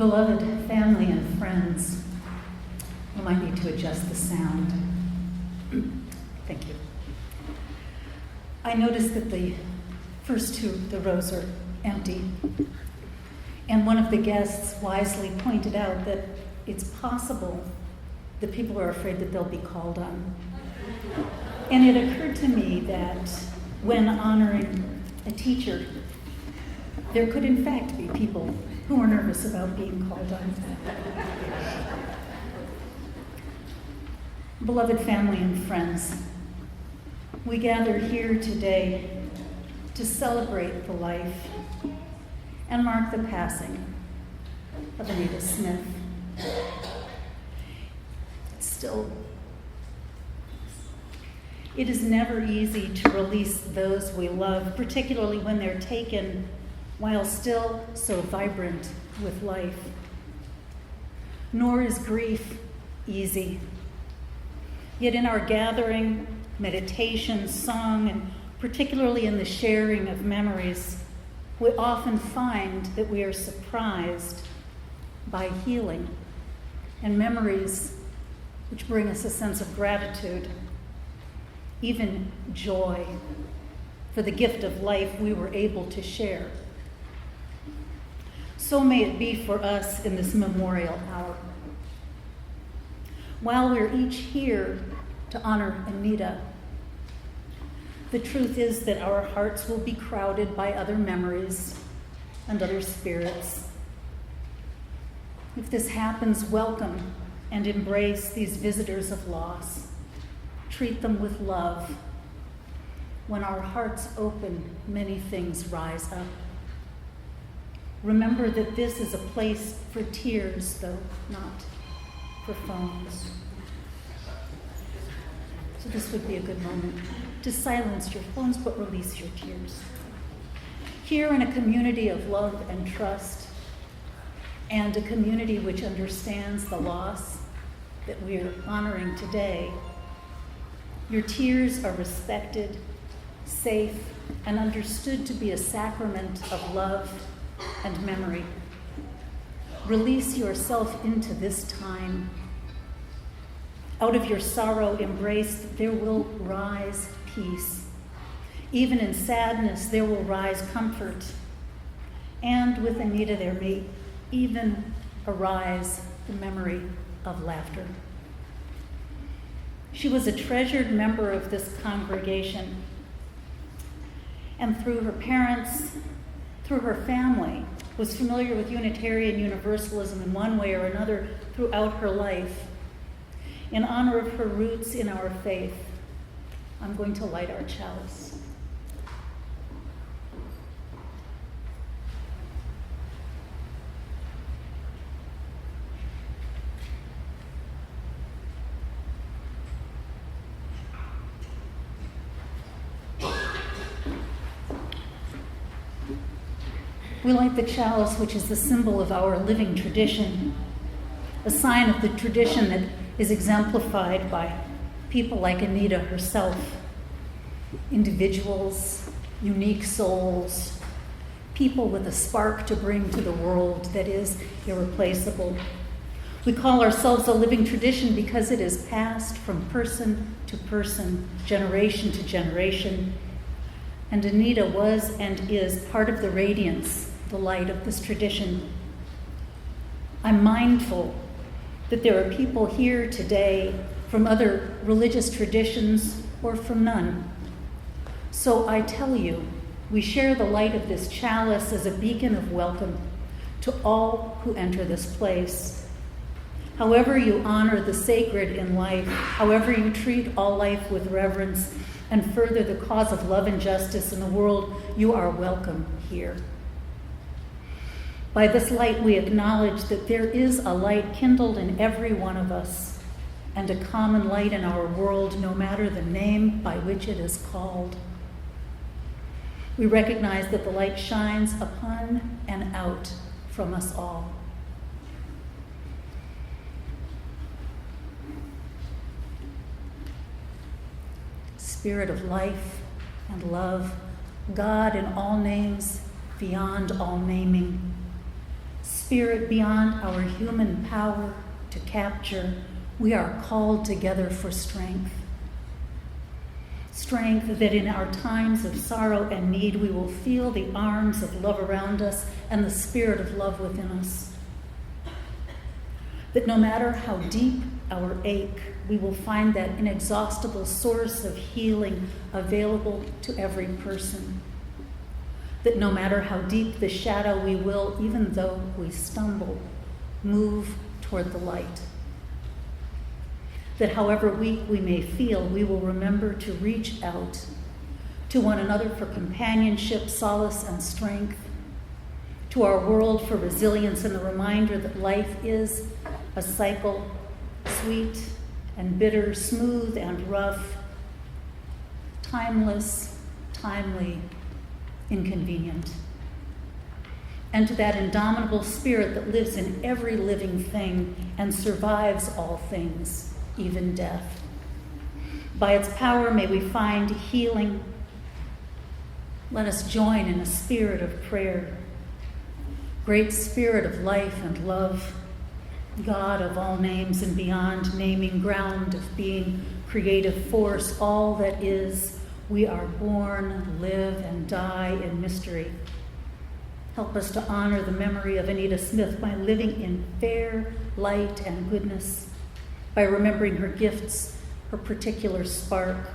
Beloved family and friends, I might need to adjust the sound. Thank you. I noticed that the first two, the rows are empty. And one of the guests wisely pointed out that it's possible that people are afraid that they'll be called on. And it occurred to me that when honoring a teacher, there could in fact be people who are nervous about being called on. Beloved family and friends, we gather here today to celebrate the life and mark the passing of Anita Smith. It is never easy to release those we love, particularly when they're taken while still so vibrant with life. Nor is grief easy. Yet in our gathering, meditation, song, and particularly in the sharing of memories, we often find that we are surprised by healing and memories which bring us a sense of gratitude, even joy for the gift of life we were able to share. So may it be for us in this memorial hour. While we're each here to honor Anita, the truth is that our hearts will be crowded by other memories and other spirits. If this happens, welcome and embrace these visitors of loss. Treat them with love. When our hearts open, many things rise up. Remember that this is a place for tears, though not for phones. So this would be a good moment to silence your phones, but release your tears. Here in a community of love and trust, and a community which understands the loss that we are honoring today, your tears are respected, safe, and understood to be a sacrament of love and memory. Release yourself into this time. Out of your sorrow embrace, there will rise peace. Even in sadness, there will rise comfort. And with Anita, there may even arise the memory of laughter. She was a treasured member of this congregation, and through her parents, through her family, was familiar with Unitarian Universalism in one way or another throughout her life. In honor of her roots in our faith, I'm going to light our chalice. We light the chalice, which is the symbol of our living tradition, a sign of the tradition that is exemplified by people like Anita herself, individuals, unique souls, people with a spark to bring to the world that is irreplaceable. We call ourselves a living tradition because it is passed from person to person, generation to generation. And Anita was and is part of the radiance, the light of this tradition. I'm mindful that there are people here today from other religious traditions or from none. So I tell you, we share the light of this chalice as a beacon of welcome to all who enter this place. However you honor the sacred in life, however you treat all life with reverence and further the cause of love and justice in the world, you are welcome here. By this light, we acknowledge that there is a light kindled in every one of us, and a common light in our world, no matter the name by which it is called. We recognize that the light shines upon and out from us all. Spirit of life and love, God in all names, beyond all naming, Spirit, beyond our human power to capture, we are called together for strength. Strength that in our times of sorrow and need, we will feel the arms of love around us and the spirit of love within us. That no matter how deep our ache, we will find that inexhaustible source of healing available to every person. That no matter how deep the shadow, we will, even though we stumble, move toward the light. That however weak we may feel, we will remember to reach out to one another for companionship, solace, and strength, to our world for resilience and the reminder that life is a cycle, sweet and bitter, smooth and rough, timeless, timely, inconvenient. And to that indomitable spirit that lives in every living thing and survives all things, even death. By its power may we find healing. Let us join in a spirit of prayer. Great Spirit of life and love, God of all names and beyond, naming ground of being, creative force, all that is, we are born, live, and die in mystery. Help us to honor the memory of Anita Smith by living in fair light and goodness, by remembering her gifts, her particular spark,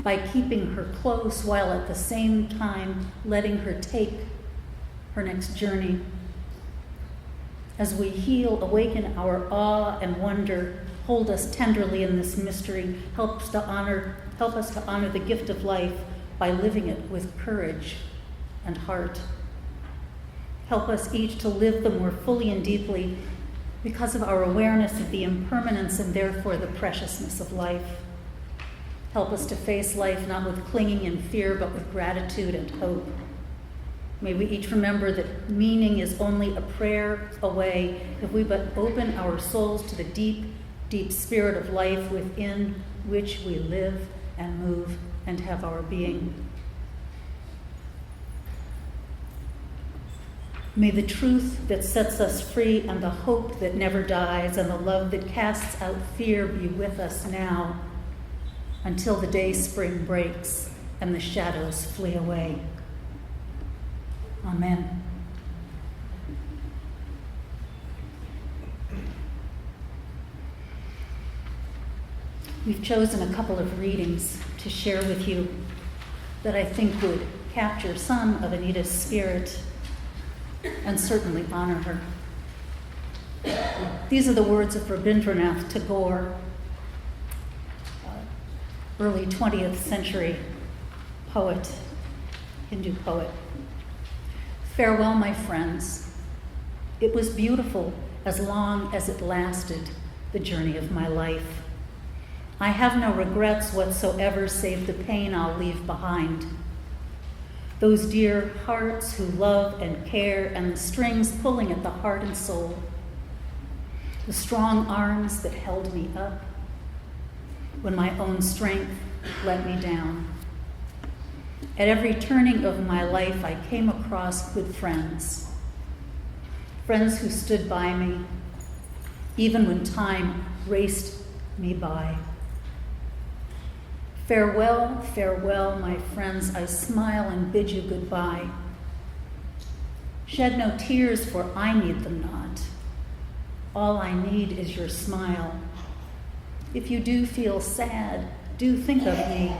by keeping her close while at the same time letting her take her next journey. As we heal, awaken our awe and wonder, hold us tenderly in this mystery, help us to honor the gift of life by living it with courage and heart. Help us each to live the more fully and deeply because of our awareness of the impermanence and therefore the preciousness of life. Help us to face life not with clinging and fear, but with gratitude and hope. May we each remember that meaning is only a prayer away if we but open our souls to the deep, deep spirit of life within which we live and move and have our being. May the truth that sets us free and the hope that never dies and the love that casts out fear be with us now until the day spring breaks and the shadows flee away. Amen. We've chosen a couple of readings to share with you that I think would capture some of Anita's spirit and certainly honor her. These are the words of Rabindranath Tagore, early 20th century poet, Hindu poet. Farewell, my friends. It was beautiful as long as it lasted, the journey of my life. I have no regrets whatsoever save the pain I'll leave behind. Those dear hearts who love and care and the strings pulling at the heart and soul. The strong arms that held me up when my own strength let me down. At every turning of my life, I came across good friends. Friends who stood by me, even when time raced me by. Farewell, farewell, my friends, I smile and bid you goodbye. Shed no tears, for I need them not. All I need is your smile. If you do feel sad, do think of me.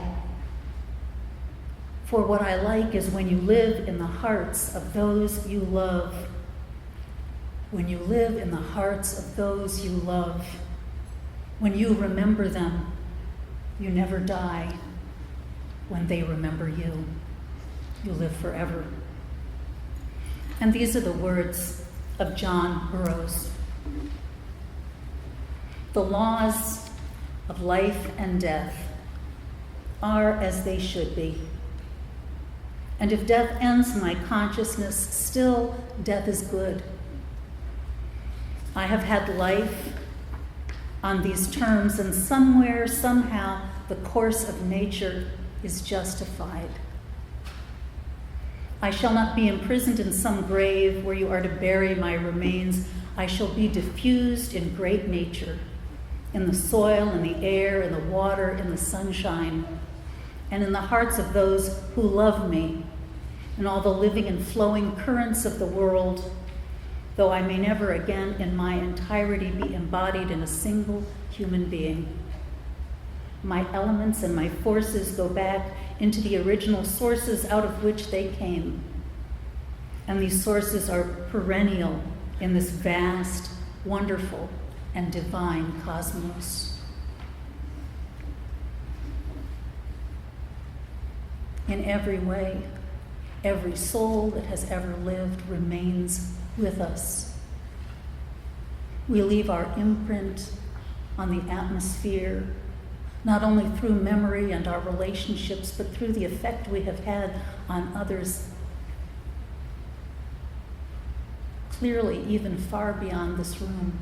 For what I like is when you live in the hearts of those you love. When you live in the hearts of those you love. When you remember them, you never die. When they remember you, you live forever. And these are the words of John Burroughs. The laws of life and death are as they should be. And if death ends my consciousness, still death is good. I have had life on these terms, and somewhere, somehow, the course of nature is justified. I shall not be imprisoned in some grave where you are to bury my remains. I shall be diffused in great nature, in the soil, in the air, in the water, in the sunshine, and in the hearts of those who love me, in all the living and flowing currents of the world, though I may never again in my entirety be embodied in a single human being. My elements and my forces go back into the original sources out of which they came. And these sources are perennial in this vast, wonderful, and divine cosmos. In every way, every soul that has ever lived remains with us. We leave our imprint on the atmosphere, not only through memory and our relationships, but through the effect we have had on others, clearly even far beyond this room.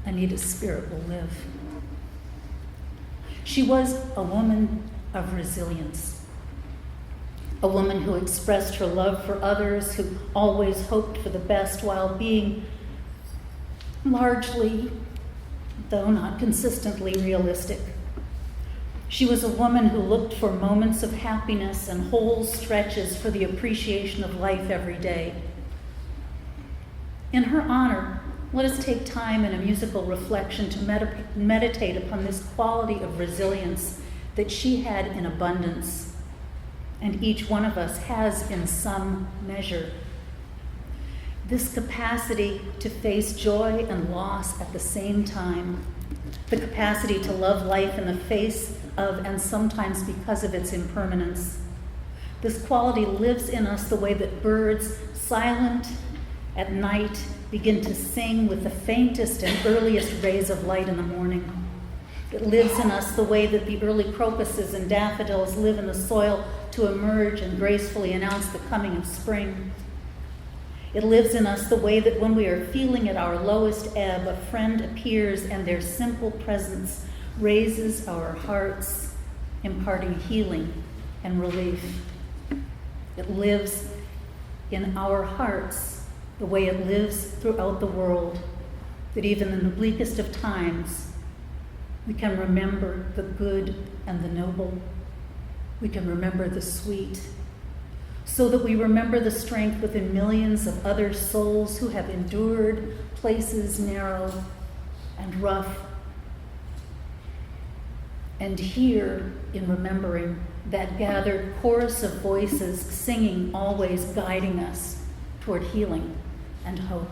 Anita's spirit will live. She was a woman of resilience, a woman who expressed her love for others, who always hoped for the best while being largely, though not consistently, realistic. She was a woman who looked for moments of happiness and whole stretches for the appreciation of life every day. In her honor, let us take time in a musical reflection to meditate upon this quality of resilience that she had in abundance, and each one of us has in some measure. This capacity to face joy and loss at the same time, the capacity to love life in the face of and sometimes because of its impermanence. This quality lives in us the way that birds, silent at night, begin to sing with the faintest and earliest rays of light in the morning. It lives in us the way that the early crocuses and daffodils live in the soil to emerge and gracefully announce the coming of spring. It lives in us the way that when we are feeling at our lowest ebb, a friend appears and their simple presence raises our hearts, imparting healing and relief. It lives in our hearts the way it lives throughout the world, that even in the bleakest of times, we can remember the good and the noble. We can remember the sweet, so that we remember the strength within millions of other souls who have endured places narrow and rough. And here, in remembering, that gathered chorus of voices singing, always guiding us toward healing and hope.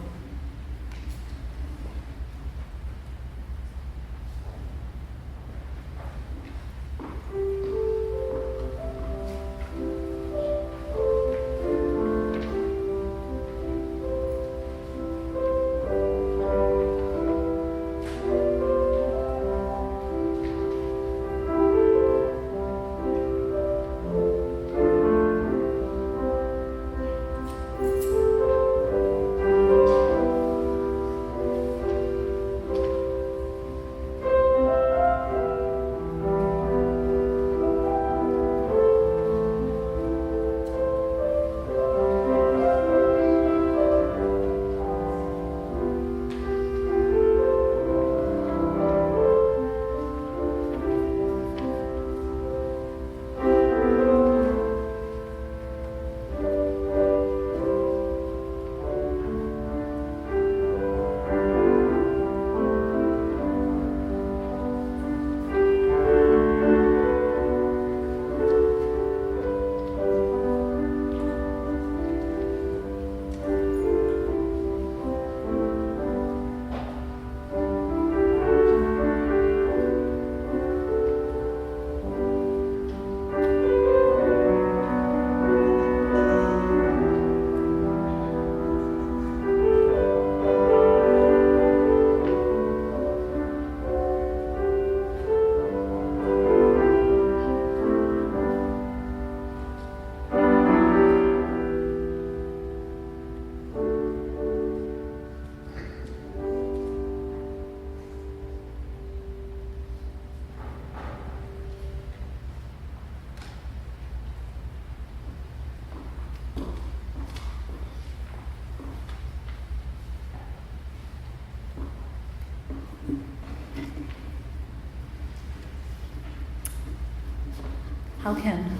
How can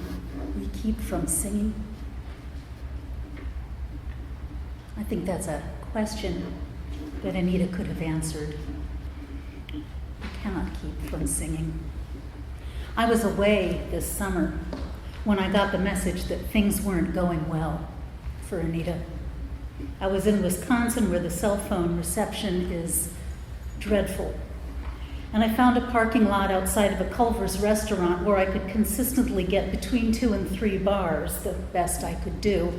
we keep from singing? I think that's a question that Anita could have answered. We cannot keep from singing. I was away this summer when I got the message that things weren't going well for Anita. I was in Wisconsin where the cell phone reception is dreadful. And I found a parking lot outside of a Culver's restaurant where I could consistently get between 2 and 3 bars, the best I could do.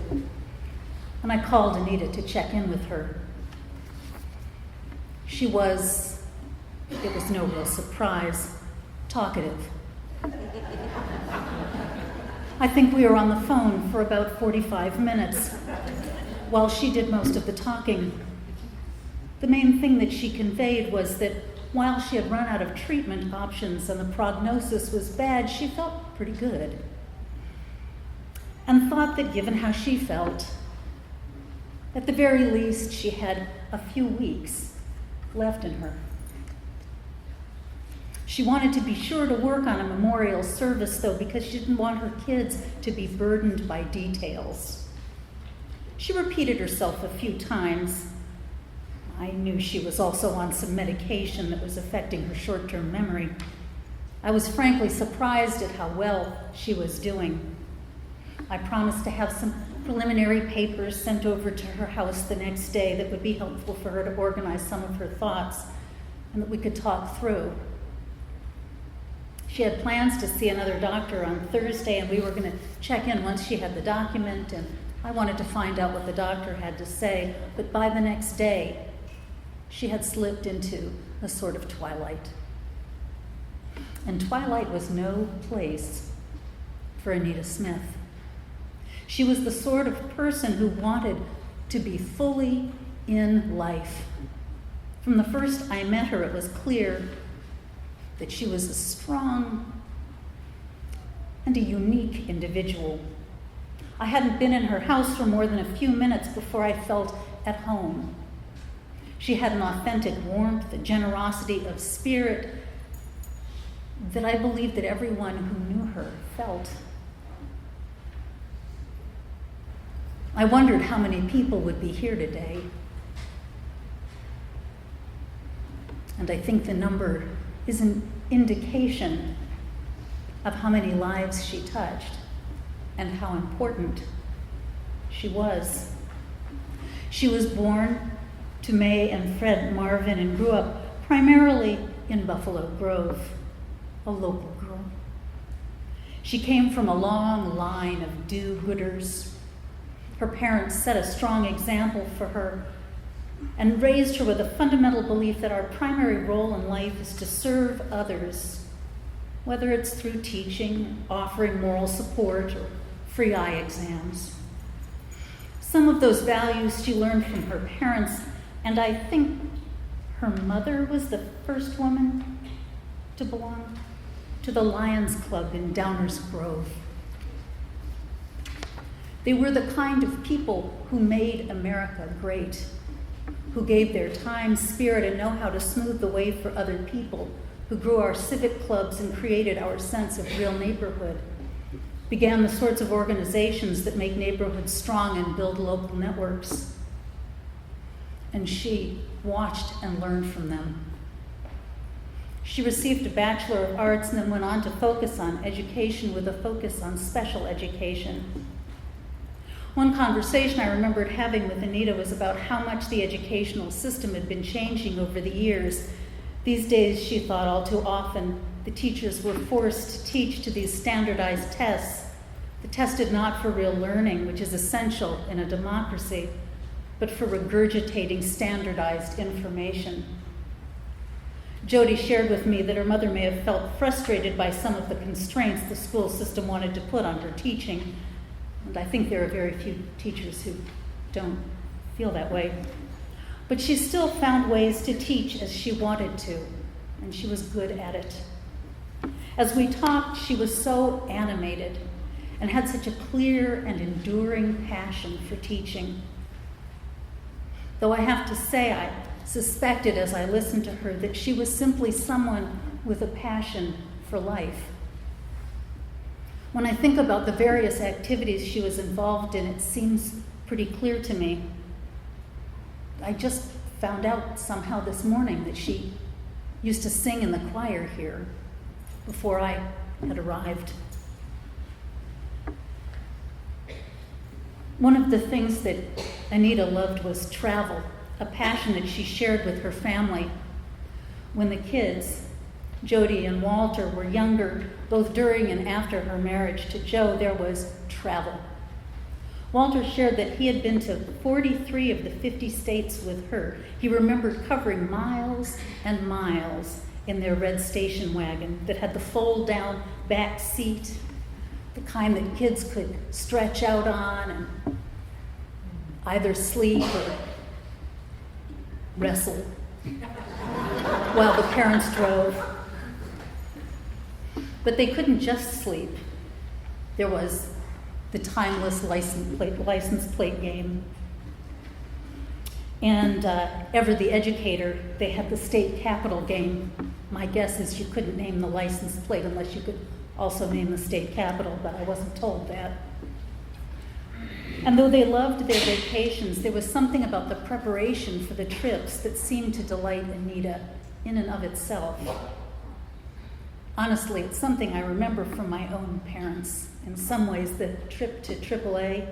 And I called Anita to check in with her. She was, it was no real surprise, talkative. I think we were on the phone for about 45 minutes while she did most of the talking. The main thing that she conveyed was that while she had run out of treatment options and the prognosis was bad, she felt pretty good. And thought that given how she felt, at the very least, she had a few weeks left in her. She wanted to be sure to work on a memorial service, though, because she didn't want her kids to be burdened by details. She repeated herself a few times. I knew she was also on some medication that was affecting her short-term memory. I was frankly surprised at how well she was doing. I promised to have some preliminary papers sent over to her house the next day that would be helpful for her to organize some of her thoughts and that we could talk through. She had plans to see another doctor on Thursday, and we were going to check in once she had the document, and I wanted to find out what the doctor had to say. But by the next day, she had slipped into a sort of twilight. And twilight was no place for Anita Smith. She was the sort of person who wanted to be fully in life. From the first I met her, it was clear that she was a strong and a unique individual. I hadn't been in her house for more than a few minutes before I felt at home. She had an authentic warmth, a generosity of spirit that I believed that everyone who knew her felt. I wondered how many people would be here today. And I think the number is an indication of how many lives she touched and how important she was. She was born to May and Fred Marvin and grew up primarily in Buffalo Grove, a local girl. She came from a long line of do-gooders. Her parents set a strong example for her and raised her with a fundamental belief that our primary role in life is to serve others, whether it's through teaching, offering moral support, or free eye exams. Some of those values she learned from her parents, and I think her mother was the first woman to belong to the Lions Club in Downers Grove. They were the kind of people who made America great, who gave their time, spirit, and know-how to smooth the way for other people, who grew our civic clubs and created our sense of real neighborhood, began the sorts of organizations that make neighborhoods strong and build local networks. And she watched and learned from them. She received a Bachelor of Arts and then went on to focus on education with a focus on special education. One conversation I remembered having with Anita was about how much the educational system had been changing over the years. These days, she thought all too often, the teachers were forced to teach to these standardized tests that tested not for real learning, which is essential in a democracy, but for regurgitating standardized information. Jody shared with me that her mother may have felt frustrated by some of the constraints the school system wanted to put on her teaching. And I think there are very few teachers who don't feel that way. But she still found ways to teach as she wanted to, and she was good at it. As we talked, she was so animated and had such a clear and enduring passion for teaching. Though I have to say, I suspected as I listened to her that she was simply someone with a passion for life. When I think about the various activities she was involved in, it seems pretty clear to me. I just found out somehow this morning that she used to sing in the choir here before I had arrived. One of the things that Anita loved was travel, a passion that she shared with her family. When the kids, Jody and Walter, were younger, both during and after her marriage to Joe, there was travel. Walter shared that he had been to 43 of the 50 states with her. He remembered covering miles and miles in their red station wagon that had the fold-down back seat, the kind that kids could stretch out on and either sleep or wrestle while the parents drove. But they couldn't just sleep. There was the timeless license plate game. And Ever the Educator, they had the state capitol game. My guess is you couldn't name the license plate unless you could also name the state capitol, but I wasn't told that. And though they loved their vacations, there was something about the preparation for the trips that seemed to delight Anita in and of itself. Honestly, it's something I remember from my own parents. In some ways, the trip to AAA,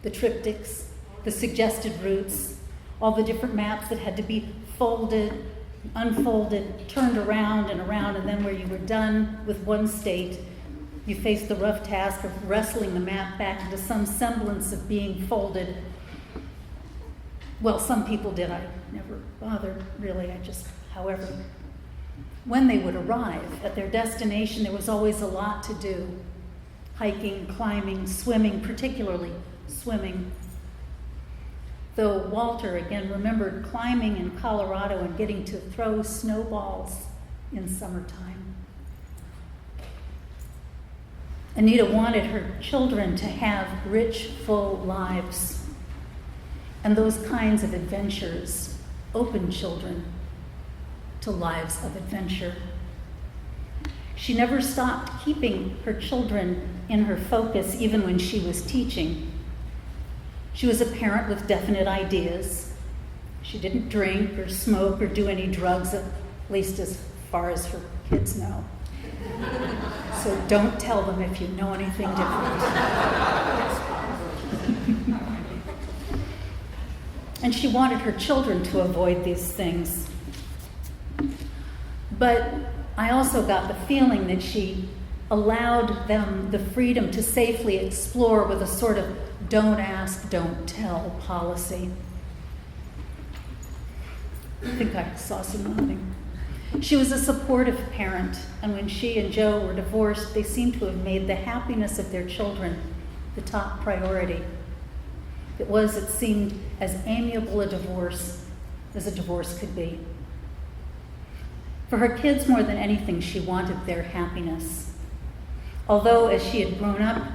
the triptychs, the suggested routes, all the different maps that had to be folded, unfolded, turned around, and then where you were done with one state, you faced the rough task of wrestling the map back into some semblance of being folded. Well, some people did. I never bothered, really. However, when they would arrive at their destination, there was always a lot to do. Hiking, climbing, swimming, particularly swimming. Though Walter, again, remembered climbing in Colorado and getting to throw snowballs in summertime. Anita wanted her children to have rich, full lives. And those kinds of adventures opened children to lives of adventure. She never stopped keeping her children in her focus, even when she was teaching. She was a parent with definite ideas. She didn't drink or smoke or do any drugs, at least as far as her kids know. So don't tell them if you know anything different. And she wanted her children to avoid these things. But I also got the feeling that she allowed them the freedom to safely explore with a sort of don't ask, don't tell policy. I think I saw some nodding. She was a supportive parent, and when she and Joe were divorced, they seemed to have made the happiness of their children the top priority. It was, it seemed, as amiable a divorce as a divorce could be. For her kids, more than anything, she wanted their happiness. Although, as she had grown up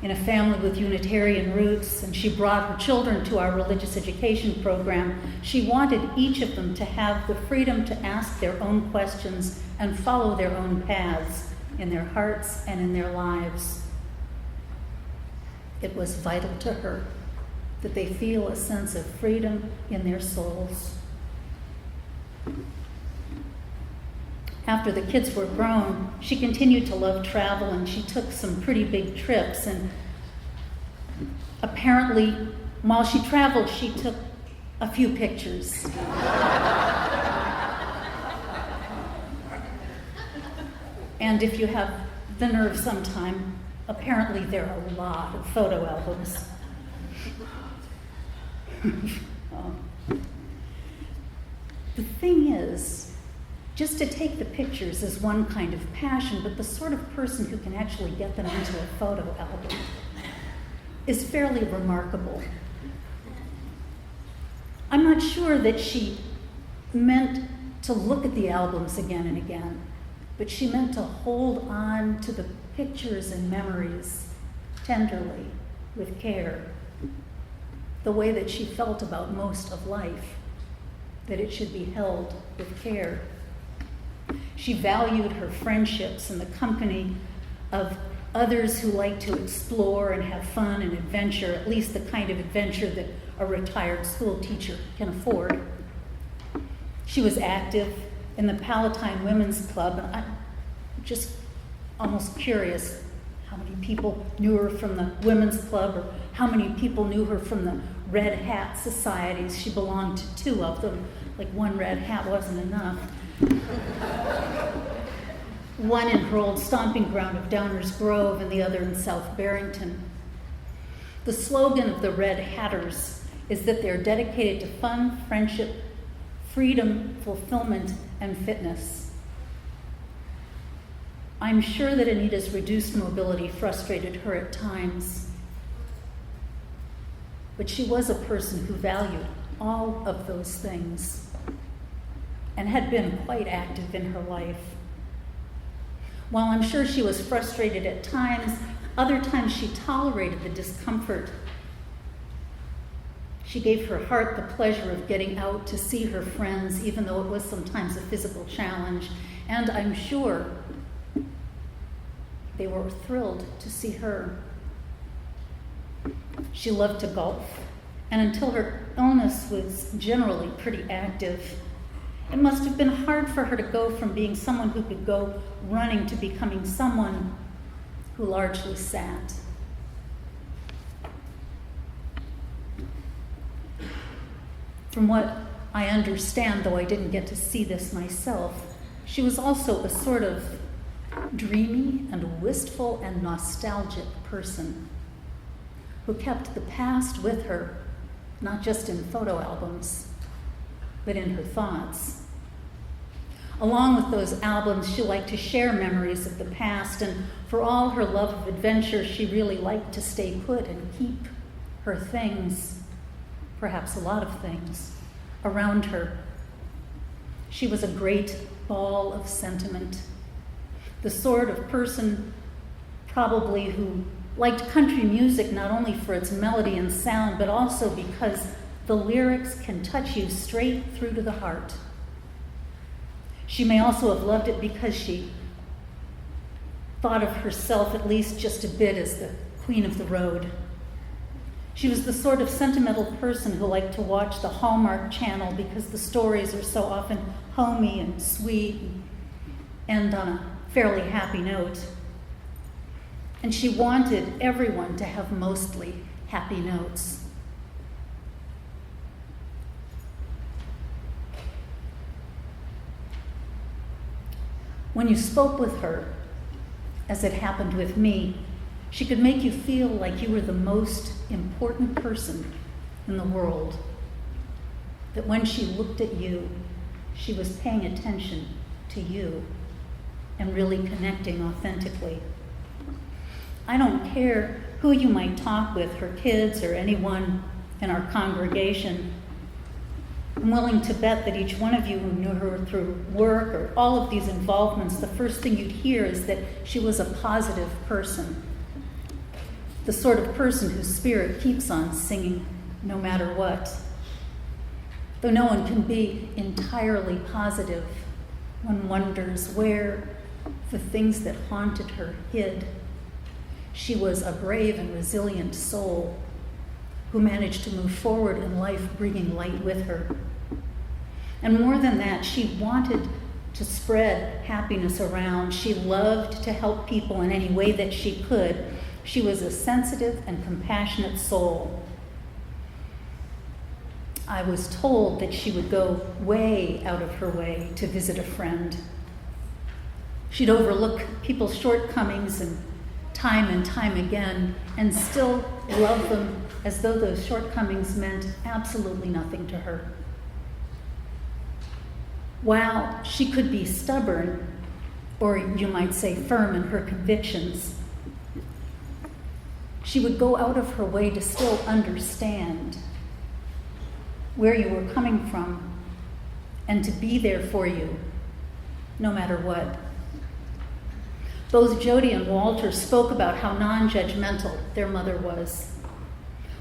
in a family with Unitarian roots, and she brought her children to our religious education program, she wanted each of them to have the freedom to ask their own questions and follow their own paths in their hearts and in their lives. It was vital to her that they feel a sense of freedom in their souls. After the kids were grown, she continued to love travel, and she took some pretty big trips. And apparently, while she traveled, she took a few pictures. And if you have the nerve sometime, apparently there are a lot of photo albums. The thing is, just to take the pictures is one kind of passion, but the sort of person who can actually get them into a photo album is fairly remarkable. I'm not sure that she meant to look at the albums again and again, but she meant to hold on to the pictures and memories tenderly, with care, the way that she felt about most of life, that it should be held with care. She valued her friendships and the company of others who like to explore and have fun and adventure, at least the kind of adventure that a retired school teacher can afford. She was active in the Palatine Women's Club, and I'm just almost curious how many people knew her from the Women's Club, or how many people knew her from the Red Hat societies. She belonged to two of them. Like, one red hat wasn't enough. One in her old stomping ground of Downers Grove and the other in South Barrington. The slogan of the Red Hatters is that they're dedicated to fun, friendship, freedom, fulfillment, and fitness. I'm sure that Anita's reduced mobility frustrated her at times, but she was a person who valued all of those things and had been quite active in her life. While I'm sure she was frustrated at times, other times she tolerated the discomfort. She gave her heart the pleasure of getting out to see her friends, even though it was sometimes a physical challenge. And I'm sure they were thrilled to see her. She loved to golf, and until her illness was generally pretty active. It must have been hard for her to go from being someone who could go running to becoming someone who largely sat. From what I understand, though I didn't get to see this myself, she was also a sort of dreamy and wistful and nostalgic person who kept the past with her, not just in photo albums, but in her thoughts. Along with those albums, she liked to share memories of the past, and for all her love of adventure, she really liked to stay put and keep her things, perhaps a lot of things, around her. She was a great ball of sentiment, the sort of person probably who liked country music not only for its melody and sound, but also because the lyrics can touch you straight through to the heart. She may also have loved it because she thought of herself at least just a bit as the queen of the road. She was the sort of sentimental person who liked to watch the Hallmark Channel because the stories are so often homey and sweet and end on a fairly happy note. And she wanted everyone to have mostly happy notes. When you spoke with her, as it happened with me, she could make you feel like you were the most important person in the world. That when she looked at you, she was paying attention to you and really connecting authentically. I don't care who you might talk with, her kids or anyone in our congregation. I'm willing to bet that each one of you who knew her through work or all of these involvements, the first thing you'd hear is that she was a positive person. The sort of person whose spirit keeps on singing no matter what. Though no one can be entirely positive, one wonders where the things that haunted her hid. She was a brave and resilient soul who managed to move forward in life, bringing light with her. And more than that, she wanted to spread happiness around. She loved to help people in any way that she could. She was a sensitive and compassionate soul. I was told that she would go way out of her way to visit a friend. She'd overlook people's shortcomings and time again, and still love them as though those shortcomings meant absolutely nothing to her. While she could be stubborn, or you might say firm in her convictions, she would go out of her way to still understand where you were coming from and to be there for you, no matter what. Both Jody and Walter spoke about how non-judgmental their mother was.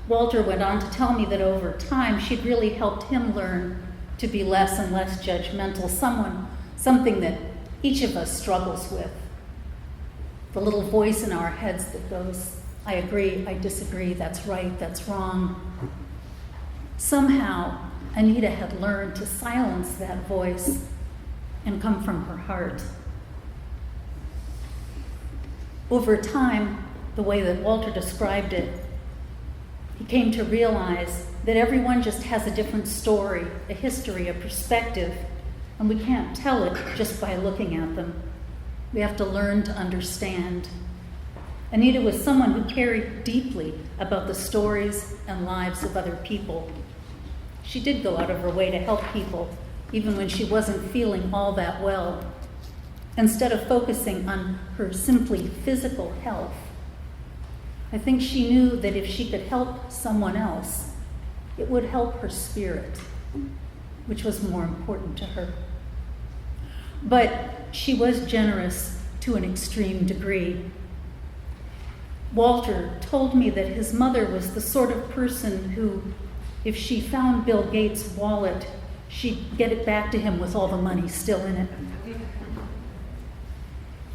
Walter went on to tell me that over time she'd really helped him learn to be less and less judgmental, something that each of us struggles with. the little voice in our heads that goes, I agree, I disagree, that's right, that's wrong. Somehow, Anita had learned to silence that voice and come from her heart. Over time, the way that Walter described it, he came to realize that everyone just has a different story, a history, a perspective, and we can't tell it just by looking at them. We have to learn to understand. Anita was someone who cared deeply about the stories and lives of other people. She did go out of her way to help people, even when she wasn't feeling all that well. Instead of focusing on her simply physical health, I think she knew that if she could help someone else, it would help her spirit, which was more important to her. But she was generous to an extreme degree. Walter told me that his mother was the sort of person who, if she found Bill Gates' wallet, she'd get it back to him with all the money still in it.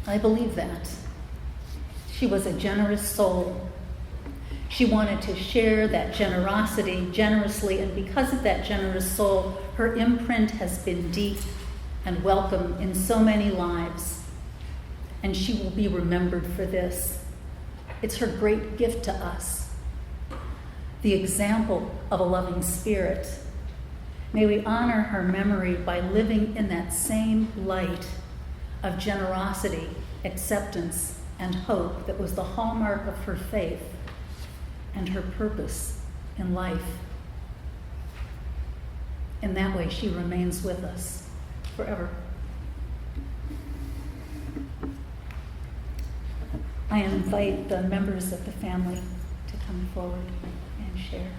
I believe that. She was a generous soul. She wanted to share that generosity generously, and because of that generous soul, her imprint has been deep and welcome in so many lives. And she will be remembered for this. It's her great gift to us, the example of a loving spirit. May we honor her memory by living in that same light of generosity, acceptance, and hope that was the hallmark of her faith and her purpose in life. In that way, she remains with us forever. I invite the members of the family to come forward and share.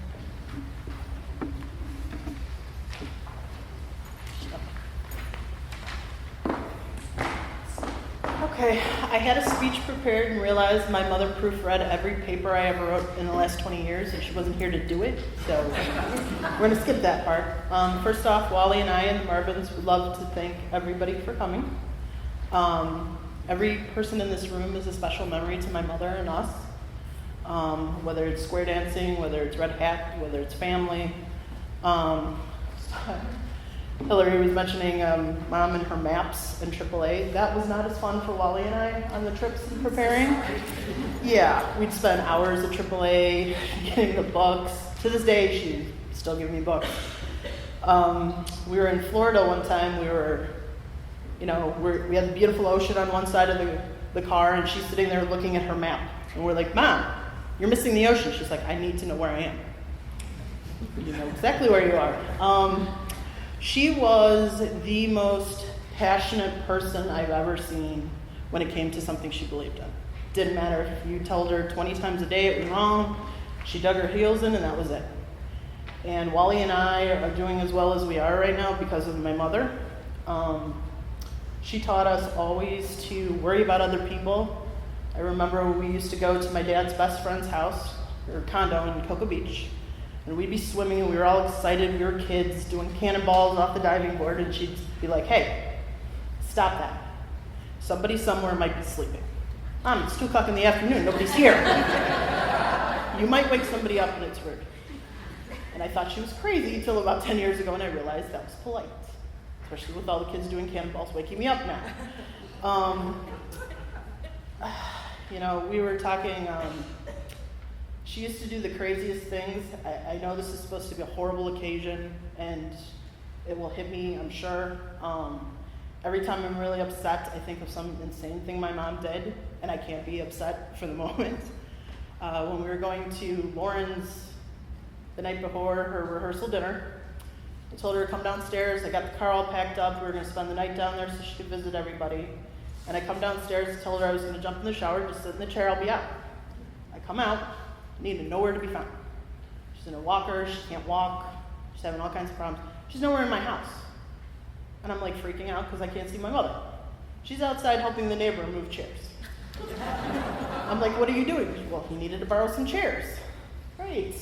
Okay, I had a speech prepared and realized my mother proofread every paper I ever wrote in the last 20 years, and she wasn't here to do it, so we're going to skip that part. First off, Wally and I and the Marvins would love to thank everybody for coming. Every person in this room is a special memory to my mother and us, whether it's square dancing, whether it's red hat, whether it's family. Hillary was mentioning Mom and her maps and AAA. That was not as fun for Wally and I on the trips and preparing. Yeah, we'd spend hours at AAA getting the books. To this day, she's still giving me books. We were in Florida one time. We had the beautiful ocean on one side of the car, and she's sitting there looking at her map. And we're like, Mom, you're missing the ocean. She's like, I need to know where I am. You know exactly where you are. She was the most passionate person I've ever seen when it came to something she believed in. Didn't matter if you told her 20 times a day it was wrong, she dug her heels in and that was it. And Wally and I are doing as well as we are right now because of my mother. She taught us always to worry about other people. I remember we used to go to my dad's best friend's house, or condo in Cocoa Beach. And we'd be swimming, and we were all excited. We were kids doing cannonballs off the diving board, and she'd be like, hey, stop that. Somebody somewhere might be sleeping. Mom, it's 2 o'clock in the afternoon. Nobody's here. You might wake somebody up, and it's rude. And I thought she was crazy until about 10 years ago, and I realized that was polite, especially with all the kids doing cannonballs waking me up now. We were talking... She used to do the craziest things. I know this is supposed to be a horrible occasion, and it will hit me, I'm sure. Every time I'm really upset, I think of some insane thing my mom did, and I can't be upset for the moment. When we were going to Lauren's the night before her rehearsal dinner, I told her to come downstairs. I got the car all packed up. We were going to spend the night down there so she could visit everybody. And I come downstairs, told her I was going to jump in the shower, just sit in the chair, I'll be out. I come out. Needed nowhere to be found. She's in a walker, she can't walk, she's having all kinds of problems. She's nowhere in my house. And I'm like freaking out because I can't see my mother. She's outside helping the neighbor move chairs. I'm like, what are you doing? Well, he needed to borrow some chairs. Great.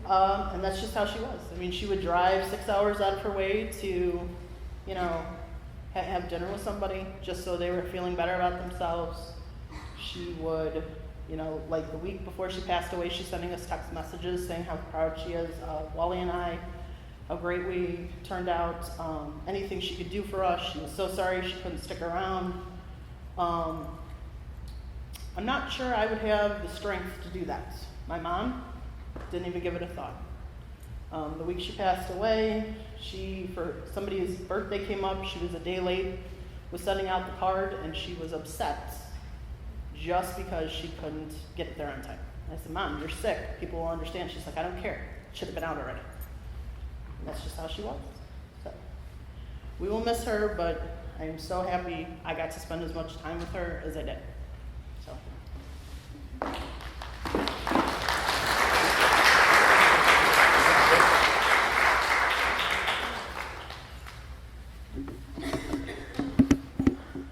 And that's just how she was. I mean, she would drive 6 hours out of her way to, have dinner with somebody just so they were feeling better about themselves. She would, like the week before she passed away, she's sending us text messages saying how proud she is of Wally and I, how great we turned out, anything she could do for us. She was so sorry she couldn't stick around. I'm not sure I would have the strength to do that. My mom didn't even give it a thought. The week she passed away, for somebody's birthday came up, she was a day late, was sending out the card, and she was upset just because she couldn't get it there on time. And I said, Mom, you're sick. People will understand. She's like, I don't care. It should have been out already. And that's just how she was. So we will miss her, but I am so happy I got to spend as much time with her as I did. So.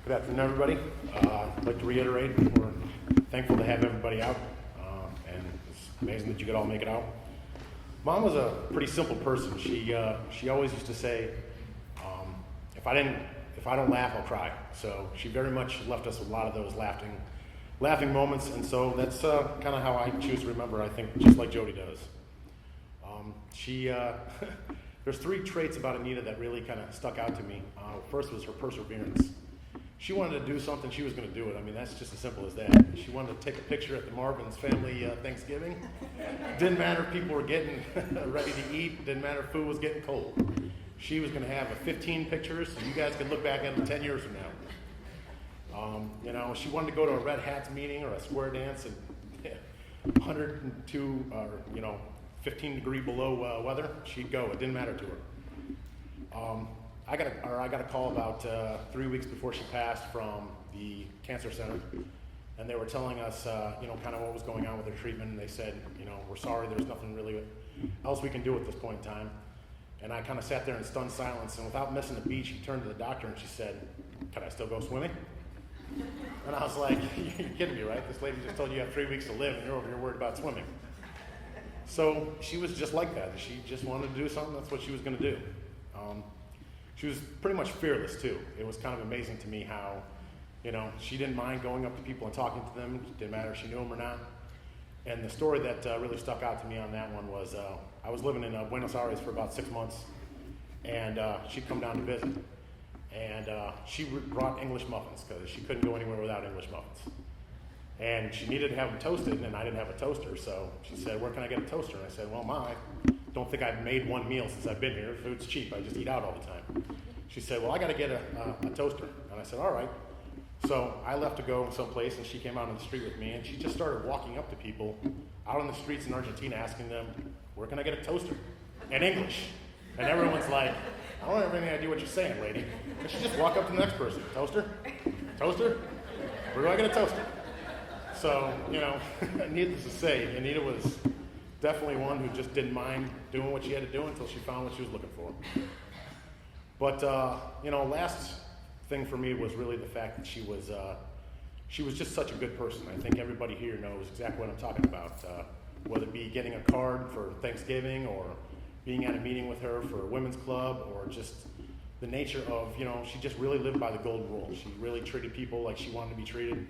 Good afternoon, everybody. I'd like to reiterate, we're thankful to have everybody out, and it's amazing that you could all make it out. Mom was a pretty simple person. She always used to say, if I don't laugh, I'll cry. So she very much left us a lot of those laughing moments, and so that's kind of how I choose to remember. I think just like Jody does. There's 3 traits about Anita that really kind of stuck out to me. First was her perseverance. She wanted to do something, she was going to do it. I mean, that's just as simple as that. She wanted to take a picture at the Marvin's family Thanksgiving. Didn't matter if people were getting ready to eat. Didn't matter if food was getting cold. She was going to have 15 pictures, so you guys could look back at them 10 years from now. She wanted to go to a Red Hats meeting or a square dance in 102 or 15 degree below weather. She'd go. It didn't matter to her. I got a call about 3 weeks before she passed from the cancer center, and they were telling us, kind of what was going on with her treatment. And they said, we're sorry, there's nothing really else we can do at this point in time. And I kind of sat there in stunned silence, and without missing a beat, she turned to the doctor and she said, "Can I still go swimming?" And I was like, "You're kidding me, right? This lady just told you have 3 weeks to live, and you're over here worried about swimming." So she was just like that. She just wanted to do something. That's what she was going to do. She was pretty much fearless, too. It was kind of amazing to me how, she didn't mind going up to people and talking to them. It didn't matter if she knew them or not. And the story that really stuck out to me on that one was I was living in Buenos Aires for about 6 months, and she'd come down to visit. And she brought English muffins because she couldn't go anywhere without English muffins. And she needed to have them toasted, and I didn't have a toaster. So she said, "Where can I get a toaster?" And I said, "Well, Ma, I don't think I've made one meal since I've been here. Food's cheap. I just eat out all the time." She said, "Well, I got to get a toaster." And I said, "All right." So I left to go someplace, and she came out on the street with me, and she just started walking up to people out on the streets in Argentina, asking them, "Where can I get a toaster?" in English. And everyone's like, "I don't have any idea what you're saying, lady." And she just walked up to the next person, "Toaster? Toaster? Where do I get a toaster?" So, needless to say, Anita was definitely one who just didn't mind doing what she had to do until she found what she was looking for. But, last thing for me was really the fact that she was just such a good person. I think everybody here knows exactly what I'm talking about, whether it be getting a card for Thanksgiving or being at a meeting with her for a women's club, or just the nature of, she just really lived by the golden rule. She really treated people like she wanted to be treated,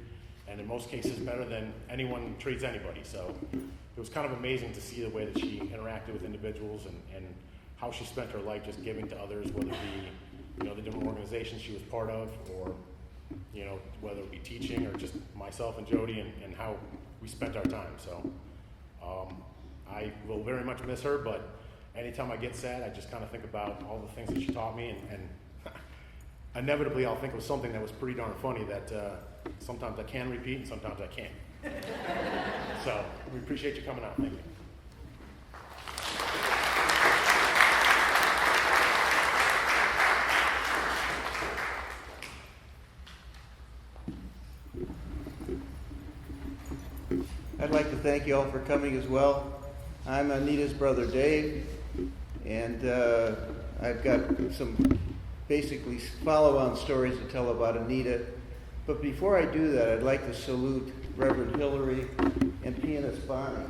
and in most cases better than anyone treats anybody. So it was kind of amazing to see the way that she interacted with individuals and how she spent her life just giving to others, whether it be, the different organizations she was part of, or, whether it be teaching, or just myself and Jody and how we spent our time. So I will very much miss her, but anytime I get sad, I just kind of think about all the things that she taught me, and inevitably I'll think of something that was pretty darn funny that sometimes I can repeat and sometimes I can't. So we appreciate you coming out. Thank you. I'd like to thank you all for coming as well. I'm Anita's brother Dave, and I've got some basically follow-on stories to tell about Anita. But before I do that, I'd like to salute Reverend Hillary and pianist Bonnie,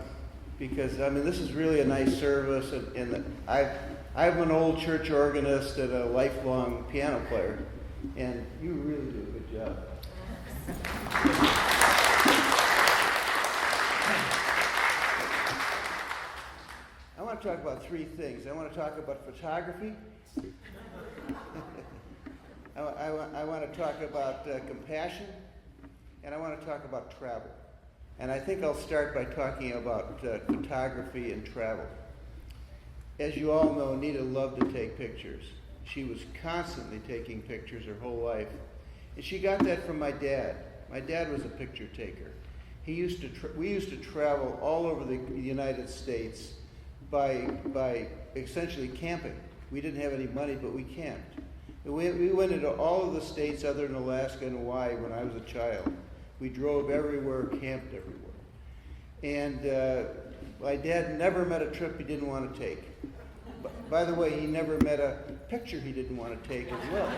because this is really a nice service, and I'm an old church organist and a lifelong piano player, and you really do a good job. want to talk about three things. I want to talk about photography. I want to talk about compassion, and I want to talk about travel. And I think I'll start by talking about photography and travel. As you all know, Anita loved to take pictures. She was constantly taking pictures her whole life. And she got that from my dad. My dad was a picture taker. We used to travel all over the United States by essentially camping. We didn't have any money, but we camped. We went into all of the states other than Alaska and Hawaii when I was a child. We drove everywhere, camped everywhere. And my dad never met a trip he didn't want to take. By the way, he never met a picture he didn't want to take as well.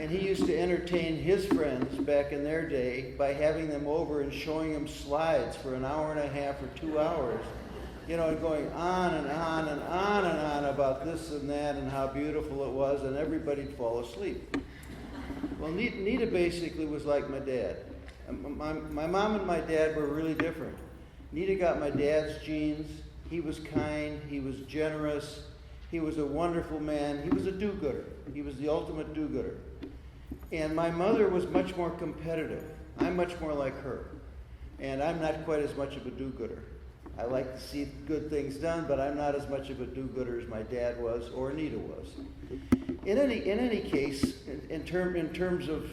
And he used to entertain his friends back in their day by having them over and showing them slides for an hour and a half or 2 hours, you know, and going on and on and on and on about this and that and how beautiful it was, and everybody'd fall asleep. Well, Nita basically was like my dad. My mom and my dad were really different. Nita got my dad's genes. He was kind. He was generous. He was a wonderful man. He was a do-gooder. He was the ultimate do-gooder. And my mother was much more competitive. I'm much more like her. And I'm not quite as much of a do-gooder. I like to see good things done, but I'm not as much of a do-gooder as my dad was or Anita was. In any case, in terms of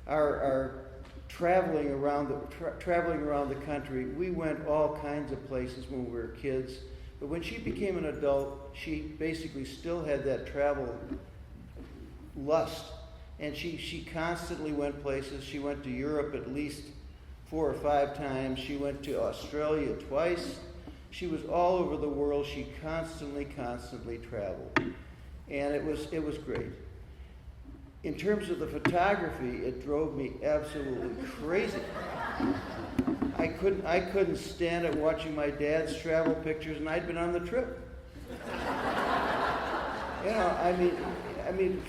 our traveling around the country, we went all kinds of places when we were kids. But when she became an adult, she basically still had that travel lust, and she constantly went places. She went to Europe at least 4 or 5 times. She went to Australia twice. She was all over the world. She constantly traveled. And it was great. In terms of the photography, it drove me absolutely crazy. I couldn't stand it watching my dad's travel pictures, and I'd been on the trip. You know, I mean,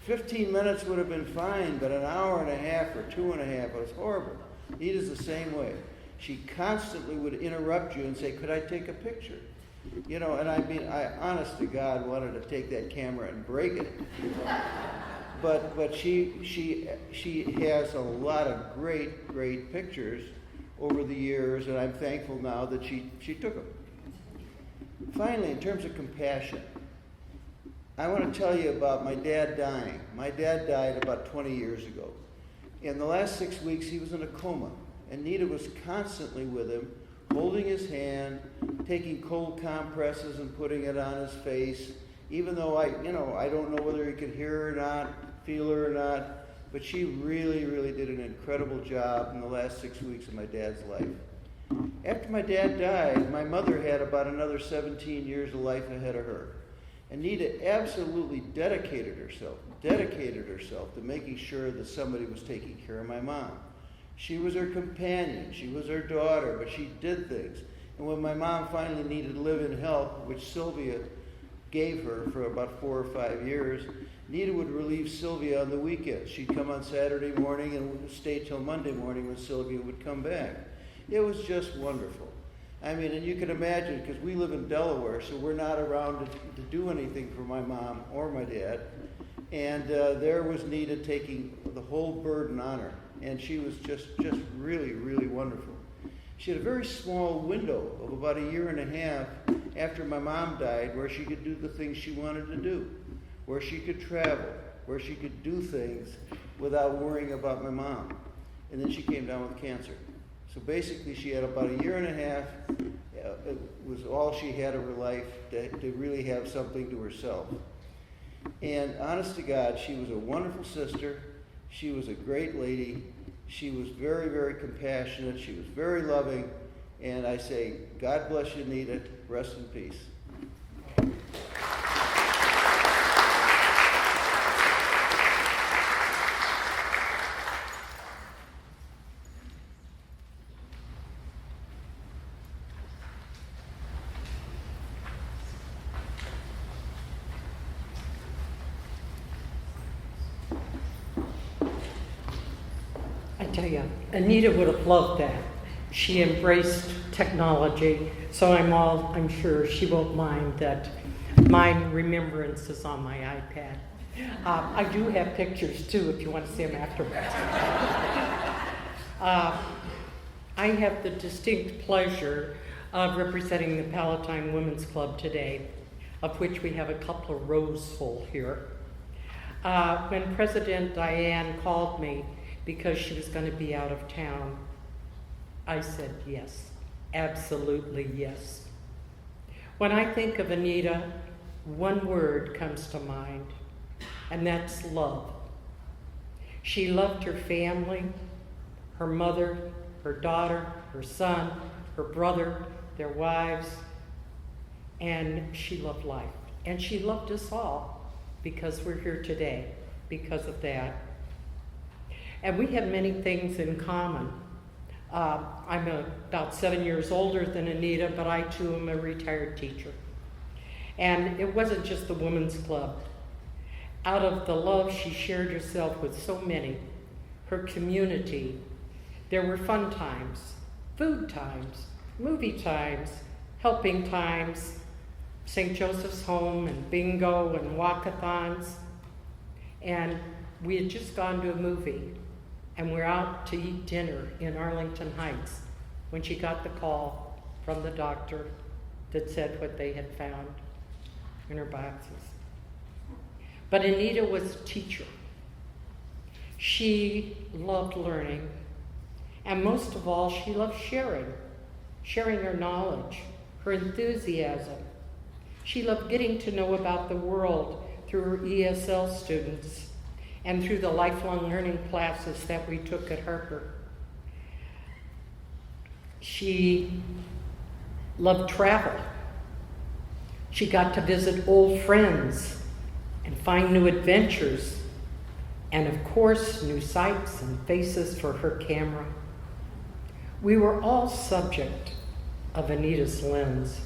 15 minutes would have been fine, but an hour and a half or 2.5 was horrible. Nita's the same way. She constantly would interrupt you and say, "Could I take a picture?" You know, and I honest to God wanted to take that camera and break it. But she has a lot of great pictures over the years, and I'm thankful now that she took them. Finally, in terms of compassion, I want to tell you about my dad dying. My dad died about 20 years ago. In the last 6 weeks, he was in a coma, and Nita was constantly with him, holding his hand, taking cold compresses and putting it on his face, even though I don't know whether he could hear her or not, feel her or not, but she really did an incredible job in the last 6 weeks of my dad's life. After my dad died, my mother had about another 17 years of life ahead of her. And Nita absolutely dedicated herself to making sure that somebody was taking care of my mom. She was her companion, she was her daughter, but she did things. And when my mom finally needed live-in help, which Sylvia gave her for about 4 or 5 years, Nita would relieve Sylvia on the weekends. She'd come on Saturday morning and stay till Monday morning when Sylvia would come back. It was just wonderful. I mean, and you can imagine, because we live in Delaware, so we're not around to do anything for my mom or my dad. And there was Nita taking the whole burden on her. And she was just really wonderful. She had a very small window of about 1.5 years after my mom died where she could do the things she wanted to do, where she could travel, where she could do things without worrying about my mom. And then she came down with cancer. So basically she had about 1.5 years. It was all she had of her life to really have something to herself. And honest to God, she was a wonderful sister. She was a great lady. She was very compassionate. She was very loving. And I say, God bless you, Anita. Rest in peace. I tell you, Anita would have loved that. She embraced technology, so I'm sure she won't mind that my remembrance is on my iPad. I do have pictures too, if you want to see them afterwards. I have the distinct pleasure of representing the Palatine Women's Club today, of which we have a couple of rows full here. When President Diane called me because she was going to be out of town, I said yes, absolutely yes. When I think of Anita, one word comes to mind, and that's love. She loved her family, her mother, her daughter, her son, her brother, their wives, and she loved life. And she loved us all because we're here today because of that. And we have many things in common. I'm about 7 years older than Anita, but I too am a retired teacher. And it wasn't just the women's club. Out of the love she shared herself with so many, her community, there were fun times, food times, movie times, helping times, St. Joseph's Home and bingo and walkathons. And we had just gone to a movie, and we're out to eat dinner in Arlington Heights when she got the call from the doctor that said what they had found in her boxes. But Anita was a teacher. She loved learning, and most of all, she loved sharing her knowledge, her enthusiasm. She loved getting to know about the world through her ESL students and through the lifelong learning classes that we took at Harper. She loved travel. She got to visit old friends and find new adventures, and of course, new sights and faces for her camera. We were all subject of Anita's lens.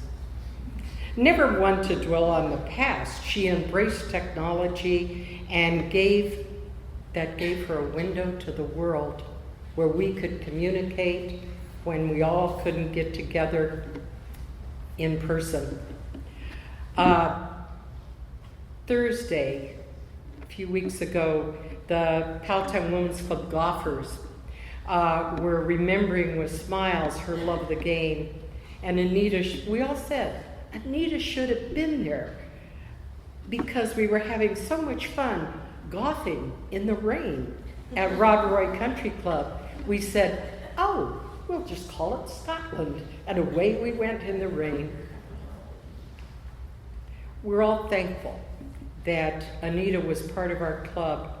Never one to dwell on the past, she embraced technology and gave her a window to the world where we could communicate when we all couldn't get together in person. Thursday, a few weeks ago, the Palatine Women's Club golfers were remembering with smiles her love of the game. And Anita, we all said, Anita should have been there because we were having so much fun golfing in the rain at Rob Roy Country Club. We said, oh, we'll just call it Scotland. And away we went in the rain. We're all thankful that Anita was part of our club,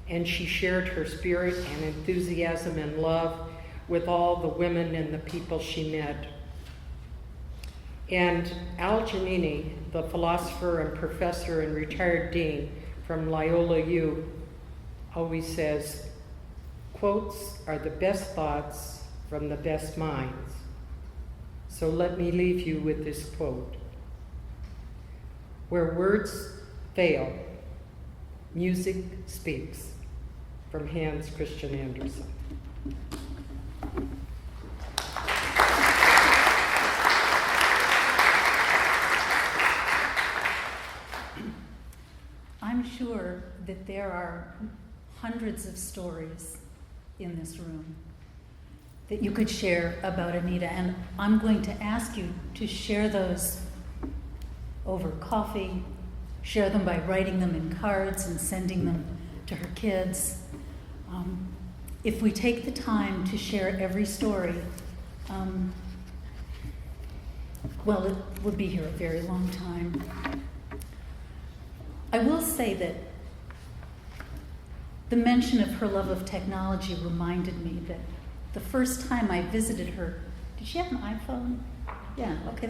and she shared her spirit and enthusiasm and love with all the women and the people she met. And Al Giannini, the philosopher and professor and retired dean from Loyola U, always says, quotes are the best thoughts from the best minds. So let me leave you with this quote. Where words fail, music speaks. From Hans Christian Andersen. I'm sure that there are hundreds of stories in this room that you could share about Anita, and I'm going to ask you to share those over coffee, share them by writing them in cards and sending them to her kids. If we take the time to share every story, well, it would be here a very long time. I will say that the mention of her love of technology reminded me that the first time I visited her, did she have an iPhone? Yeah, okay,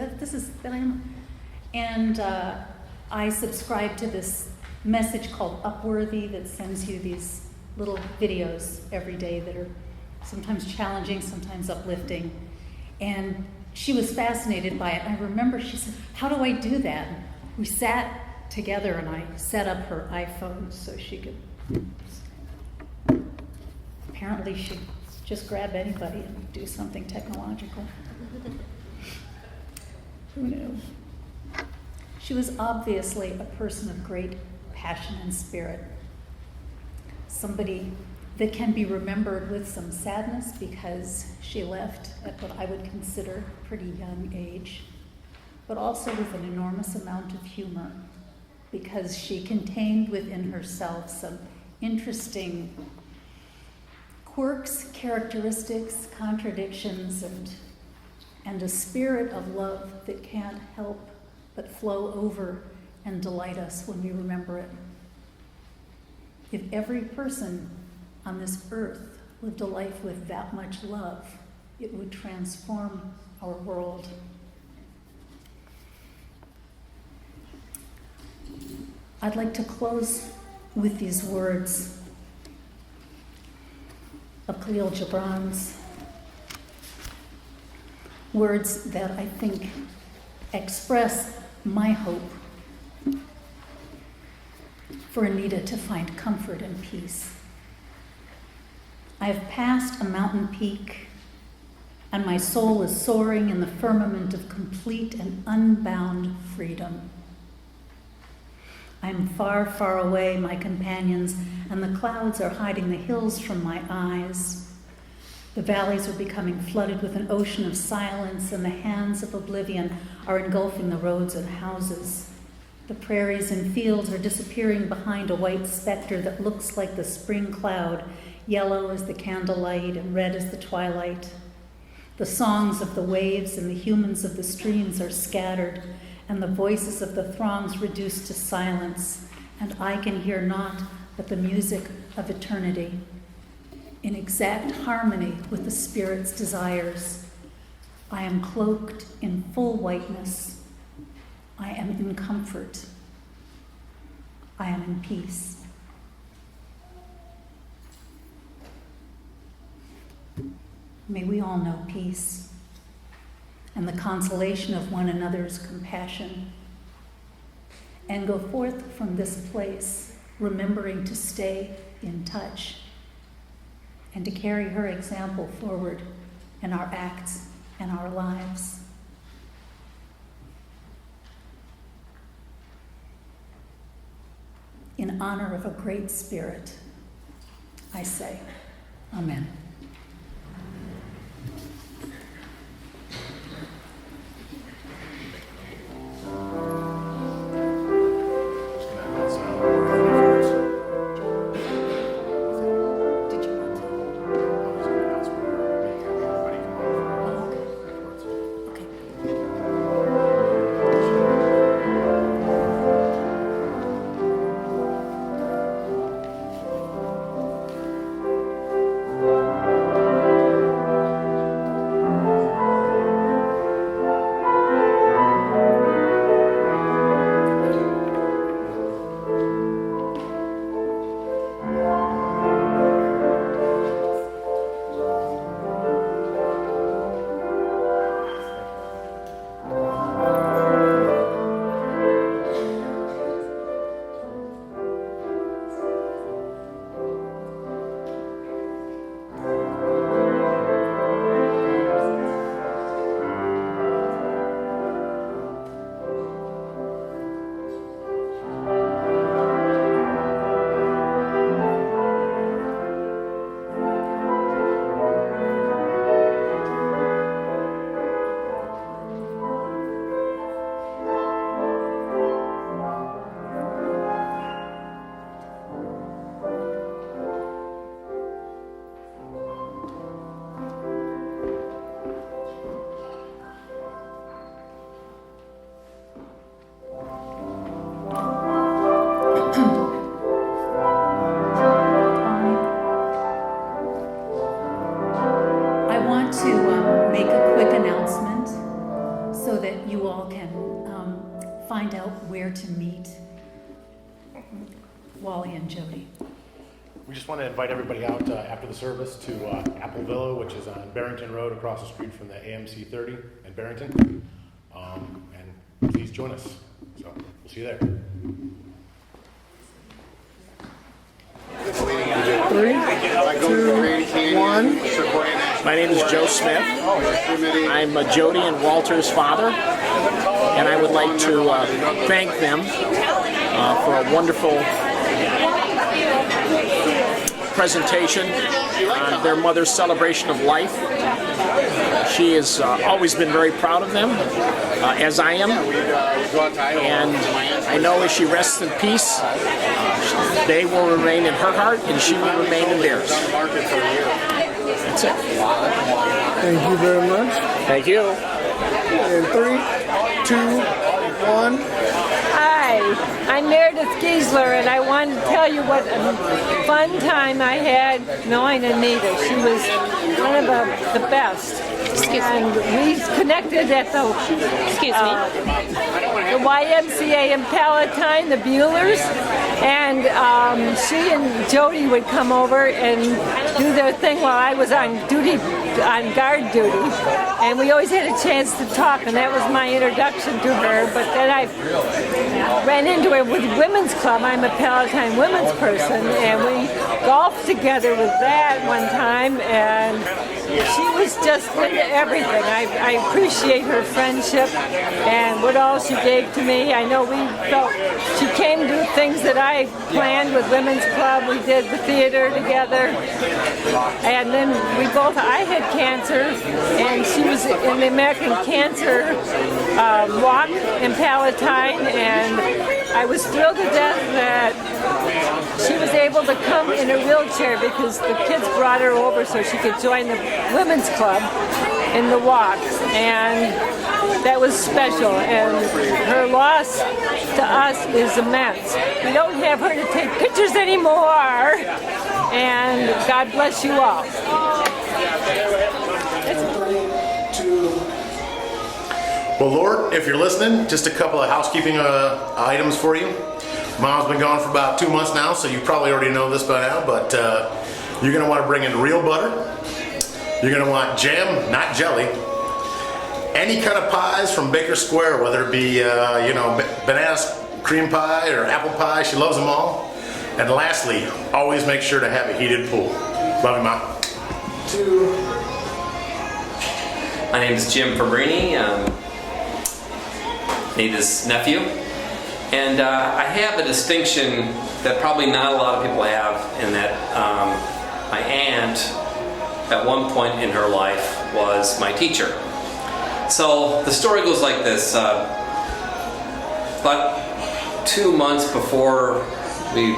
and I subscribed to this message called Upworthy that sends you these little videos every day that are sometimes challenging, sometimes uplifting. And she was fascinated by it. I remember she said, how do I do that? We sat together and I set up her iPhone so she could, apparently just grab anybody and do something technological. Who knew? She was obviously a person of great passion and spirit. Somebody that can be remembered with some sadness because she left at what I would consider a pretty young age, but also with an enormous amount of humor because she contained within herself some interesting quirks, characteristics, contradictions, and a spirit of love that can't help but flow over and delight us when we remember it. If every person on this earth lived a life with that much love, it would transform our world. I'd like to close with these words of Khalil Gibran's, words that I think express my hope for Anita to find comfort and peace. I have passed a mountain peak, and my soul is soaring in the firmament of complete and unbound freedom. I am far, far away, my companions, and the clouds are hiding the hills from my eyes. The valleys are becoming flooded with an ocean of silence, and the hands of oblivion are engulfing the roads and houses. The prairies and fields are disappearing behind a white specter that looks like the spring cloud, yellow as the candlelight and red as the twilight. The songs of the waves and the humans of the streams are scattered, and the voices of the throngs reduced to silence, and I can hear naught but the music of eternity, in exact harmony with the Spirit's desires. I am cloaked in full whiteness. I am in comfort. I am in peace. May we all know peace and the consolation of one another's compassion, and go forth from this place remembering to stay in touch and to carry her example forward in our acts and our lives. In honor of a great spirit, I say, Amen. Find out where to meet Wally and Jody. We just want to invite everybody out after the service to Apple Villa, which is on Barrington Road across the street from the AMC 30 in Barrington. And please join us. So we'll see you there. 3, 2, 1. My name is Joe Smith. I'm Jody and Walter's father, and I would like to thank them for a wonderful presentation on their mother's celebration of life. She has always been very proud of them, as I am, and I know as she rests in peace, they will remain in her heart and she will remain in theirs. That's it. Thank you very much. Thank you. In 3, 2, 1. Hi, I'm Meredith Giesler, and I want to tell you what a fun time I had knowing Anita. She was one of the best. And we connected at the YMCA in Palatine, the Buellers, and she and Jody would come over and do their thing while I was on guard duty, and we always had a chance to talk, and that was my introduction to her. But then I ran into her with Women's Club. I'm a Palatine women's person, and we golfed together with that one time, and she was just into everything. I appreciate her friendship and what all she gave to me. I know we felt she came to things that I planned with Women's Club. We did the theater together, and then I had cancer, and she was in the American Cancer Walk in Palatine, and I was thrilled to death that she was able to come in a wheelchair because the kids brought her over so she could join the Women's Club in the walk, and that was special, and her loss to us is immense. We don't have her to take pictures anymore, and God bless you all. Well, Lord, if you're listening, just a couple of housekeeping items for you. Mom's been gone for about 2 months now, so you probably already know this by now, but you're going to want to bring in real butter. You're going to want jam, not jelly. Any kind of pies from Baker Square, whether it be, banana cream pie or apple pie. She loves them all. And lastly, always make sure to have a heated pool. Love you, Mom. My name is Jim Fabrini. Anita's nephew. And I have a distinction that probably not a lot of people have, in that my aunt, at one point in her life, was my teacher. So the story goes like this. About 2 months before we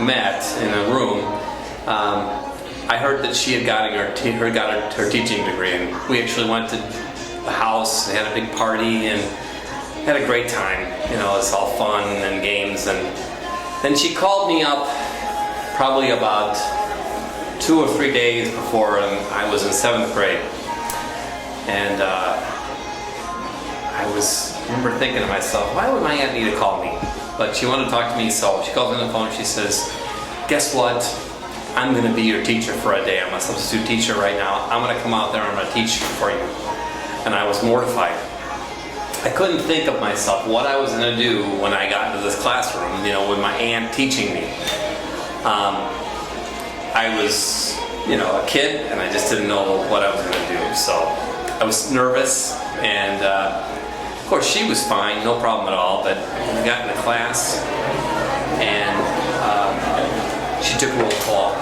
met in a room, I heard that she had gotten her teaching degree, and we actually went to the house and had a big party and had a great time. It was all fun and games, and then she called me up probably about 2 or 3 days before I was in 7th grade, and I remember thinking to myself, why would my aunt need to call me? But she wanted to talk to me, so she calls me on the phone and she says, guess what? I'm going to be your teacher for a day. I'm a substitute teacher right now. I'm going to come out there and I'm going to teach for you. And I was mortified. I couldn't think of myself what I was going to do when I got into this classroom, with my aunt teaching me. I was, a kid, and I just didn't know what I was going to do. So I was nervous, and of course she was fine, no problem at all. But we got into class, and she took roll call,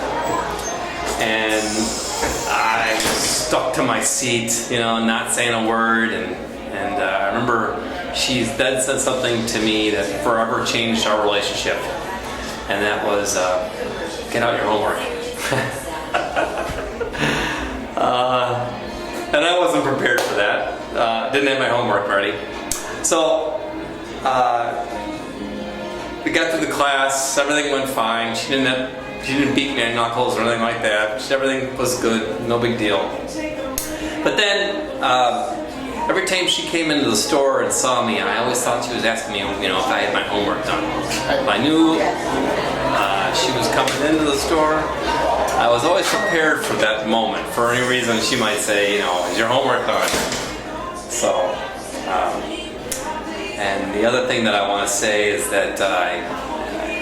and I was stuck to my seat, not saying a word, and I remember she then said something to me that forever changed our relationship, and that was, get out your homework. And I wasn't prepared for that. Didn't have my homework ready. So we got through the class, everything went fine. She didn't beat me on knuckles or anything like that. Everything was good, no big deal. But then every time she came into the store and saw me, I always thought she was asking me, if I had my homework done. If I knew she was coming into the store, I was always prepared for that moment. For any reason, she might say, is your homework done? So, and the other thing that I want to say is that I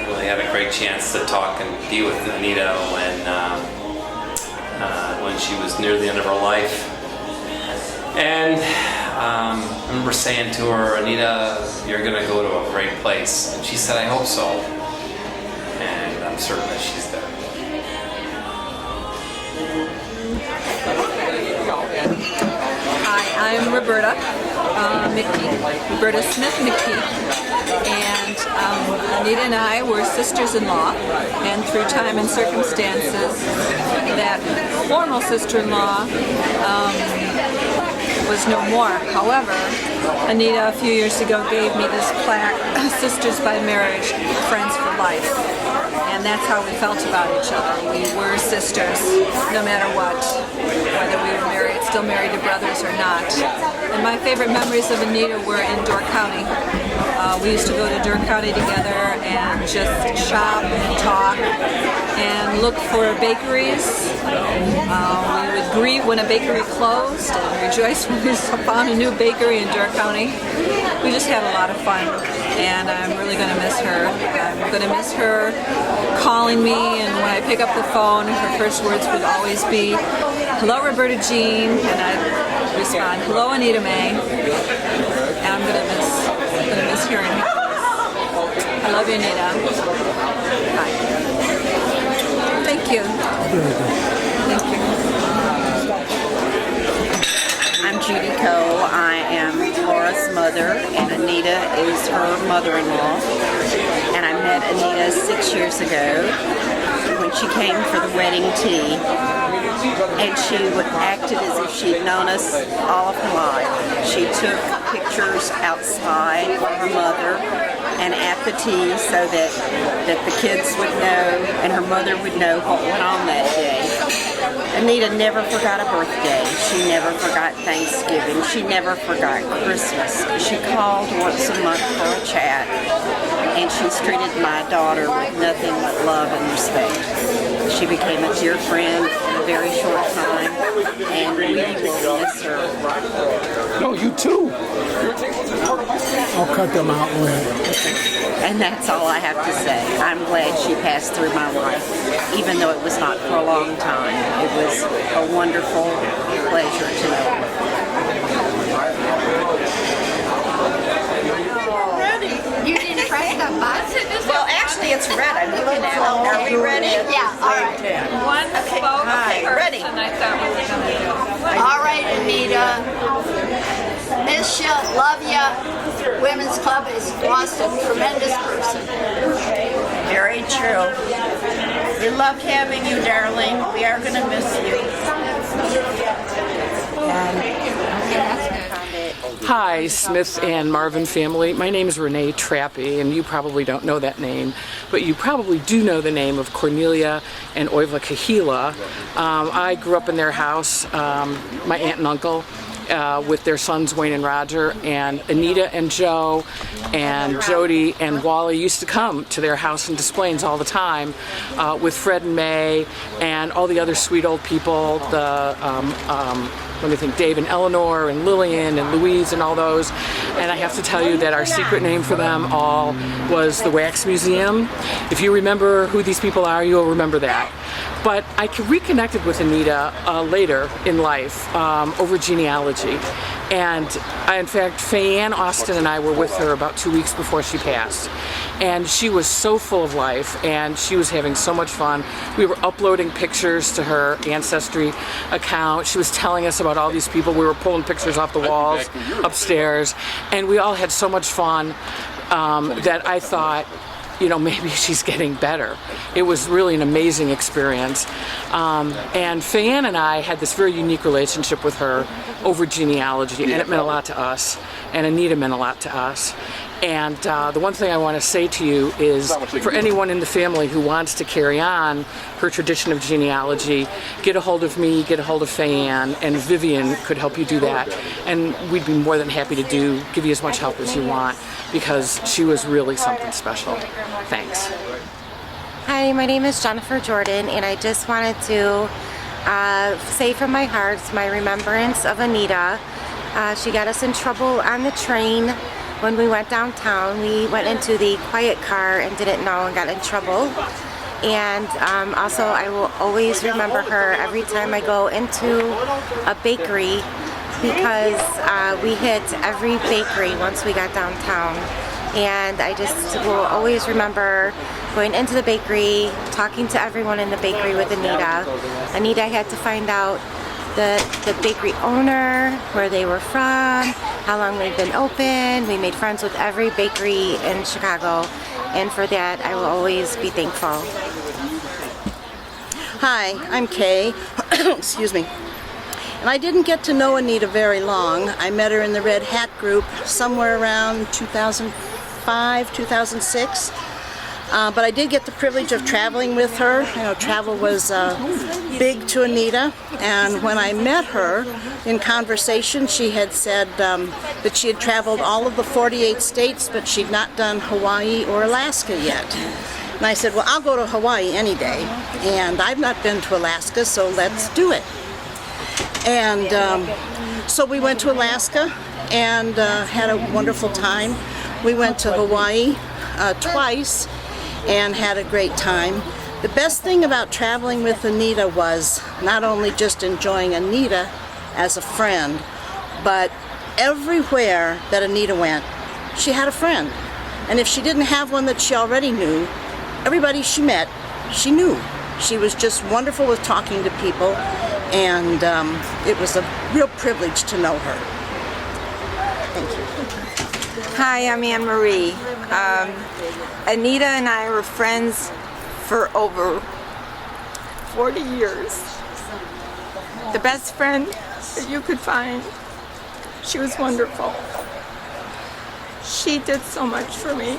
really had a great chance to talk and be with Anita when when she was near the end of her life. And I remember saying to her, Anita, you're going to go to a great place. And she said, I hope so. And I'm certain that she's there. Hi, I'm Roberta McKee, Roberta Smith McKee. And Anita and I were sisters-in-law, and through time and circumstances, that formal sister-in-law was no more. However, Anita a few years ago gave me this plaque, Sisters by Marriage, Friends for Life. And that's how we felt about each other. We were sisters, no matter what, whether we were married, still married to brothers or not. And my favorite memories of Anita were in Door County. We used to go to Door County together and just shop and talk and look for bakeries. We would grieve when a bakery closed and rejoice when we found a new bakery in Door County. We just had a lot of fun, and I'm really going to miss her. I'm going to miss her calling me, and when I pick up the phone, her first words would always be, "Hello, Roberta Jean," and I'd respond, "Hello, Anita Mae," and I'm going to miss hearing her. I love you, Anita. Bye. Thank you. Thank you. I'm Judy Cole. I am Laura's mother, and Anita is her mother-in-law. And I met Anita 6 years ago when she came for the wedding tea. And she acted as if she'd known us all of her life. She took pictures outside for her mother and at the tea so that the kids would know and her mother would know what went on that day. Anita never forgot a birthday. She never forgot Thanksgiving. She never forgot Christmas. She called once a month for a chat, and she's treated my daughter with nothing but love and respect. She became a dear friend in a very short time, and we will miss her. No, you too. I'll cut them out later. And that's all I have to say. I'm glad she passed through my life, even though it was not for a long time. It was a wonderful pleasure to know her. You didn't press the button? Well, actually, it's red. I'm looking at it. Are we ready? Yeah, all right. One Hi, ready. I thought we were going to do. All right, Anita. Miss you, love you. Women's Club has lost a tremendous person. Very true. We loved having you, darling. We are going to miss you. Hi, Smith and Marvin family. My name is Renee Trappy, and you probably don't know that name, but you probably do know the name of Cornelia and Oiva Kahila. I grew up in their house, my aunt and uncle, with their sons Wayne and Roger, and Anita and Joe and Jody and Wally used to come to their house in Des Plaines all the time with Fred and May and all the other sweet old people, let me think, Dave and Eleanor and Lillian and Louise and all those. And I have to tell you that our secret name for them all was the Wax Museum. If you remember who these people are, you'll remember that. But I reconnected with Anita later in life over genealogy. And in fact, Fayeanne Austin and I were with her about 2 weeks before she passed. And she was so full of life, and she was having so much fun. We were uploading pictures to her Ancestry account. She was telling us about all these people. We were pulling pictures off the walls upstairs. And we all had so much fun that I thought, you know, maybe she's getting better. It was really an amazing experience. And Fayeanne and I had this very unique relationship with her over genealogy, and it meant a lot to us. And Anita meant a lot to us. And the one thing I want to say to you is, for anyone in the family who wants to carry on her tradition of genealogy, get a hold of me, get a hold of Fayeanne, and Vivian could help you do that. And we'd be more than happy to give you as much help as you want, because she was really something special. Thanks. Hi, my name is Jennifer Jordan, and I just wanted to say from my heart my remembrance of Anita. She got us in trouble on the train when we went downtown. We went into the quiet car and didn't know and got in trouble. And also, I will always remember her every time I go into a bakery, because we hit every bakery once we got downtown. And I just will always remember going into the bakery, talking to everyone in the bakery with Anita. Anita had to find out the bakery owner, where they were from, how long they've been open. We made friends with every bakery in Chicago, and for that I will always be thankful. Hi, I'm Kay. Excuse me. And I didn't get to know Anita very long. I met her in the Red Hat group somewhere around 2005, 2006. But I did get the privilege of traveling with her. You know, travel was big to Anita. And when I met her in conversation, she had said that she had traveled all of the 48 states, but she'd not done Hawaii or Alaska yet. And I said, well, I'll go to Hawaii any day. And I've not been to Alaska, so let's do it. And so we went to Alaska and had a wonderful time. We went to Hawaii twice and had a great time. The best thing about traveling with Anita was not only just enjoying Anita as a friend, but everywhere that Anita went, she had a friend. And if she didn't have one that she already knew, everybody she met, she knew. She was just wonderful with talking to people, and it was a real privilege to know her. Thank you. Hi, I'm Anne Marie. Anita and I were friends for over 40 years. The best friend that you could find. She was wonderful. She did so much for me.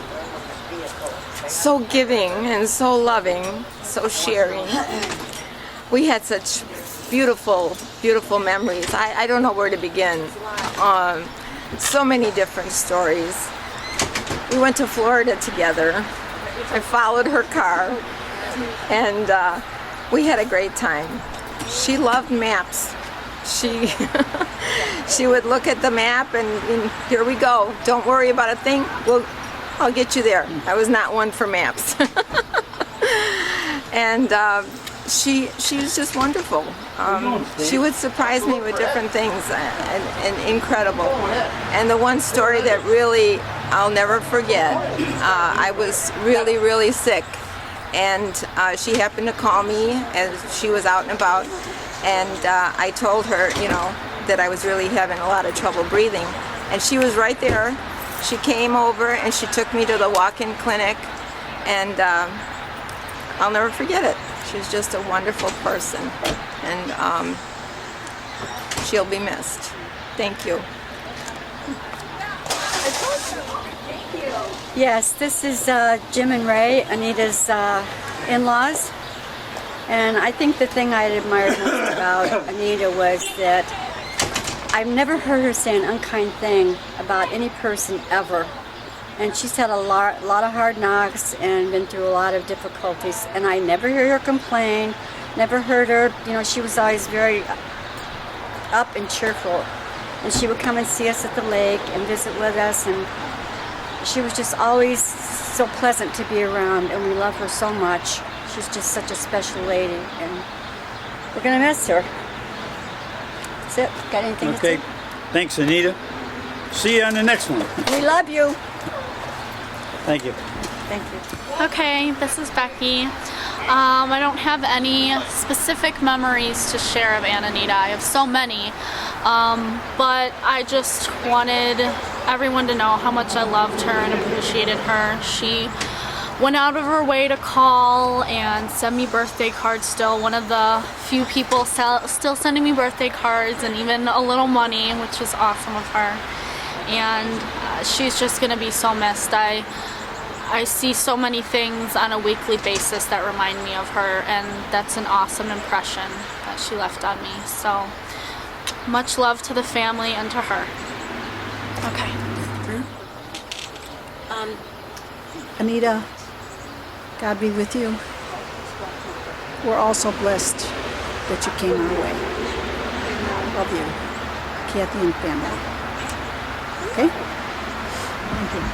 So giving and so loving, so sharing. We had such beautiful, beautiful memories. I don't know where to begin. So many different stories. We went to Florida together. I followed her car, and we had a great time. She loved maps. She would look at the map and here we go. Don't worry about a thing. I'll get you there. I was not one for maps. And she was just wonderful. She would surprise me with different things and incredible. And the one story that really I'll never forget, I was really, really sick. And she happened to call me as she was out and about. And I told her, you know, that I was really having a lot of trouble breathing. And she was right there. She came over and she took me to the walk-in clinic, and I'll never forget it. She's just a wonderful person, and she'll be missed. Thank you. Yes, this is Jim and Ray, Anita's in-laws. And I think the thing I admired most about Anita was that I've never heard her say an unkind thing about any person ever. And she's had a lot of hard knocks and been through a lot of difficulties. And I never heard her complain, never heard her, you know, she was always very up and cheerful. And she would come and see us at the lake and visit with us. And she was just always so pleasant to be around. And we love her so much. She's just such a special lady. And we're going to miss her. That's it. Got anything to say? Okay. Thanks, Anita. See you on the next one. We love you. Thank you. Thank you. Okay, this is Becky. I don't have any specific memories to share of Aunt Anita. I have so many. But I just wanted everyone to know how much I loved her and appreciated her. She went out of her way to call and send me birthday cards still. One of the few people still sending me birthday cards and even a little money, which is awesome of her. And she's just going to be so missed. I see so many things on a weekly basis that remind me of her, and that's an awesome impression that she left on me. So much love to the family and to her. Okay. Anita, God be with you. We're all so blessed that you came our way. Love you, Kathy and family. Okay?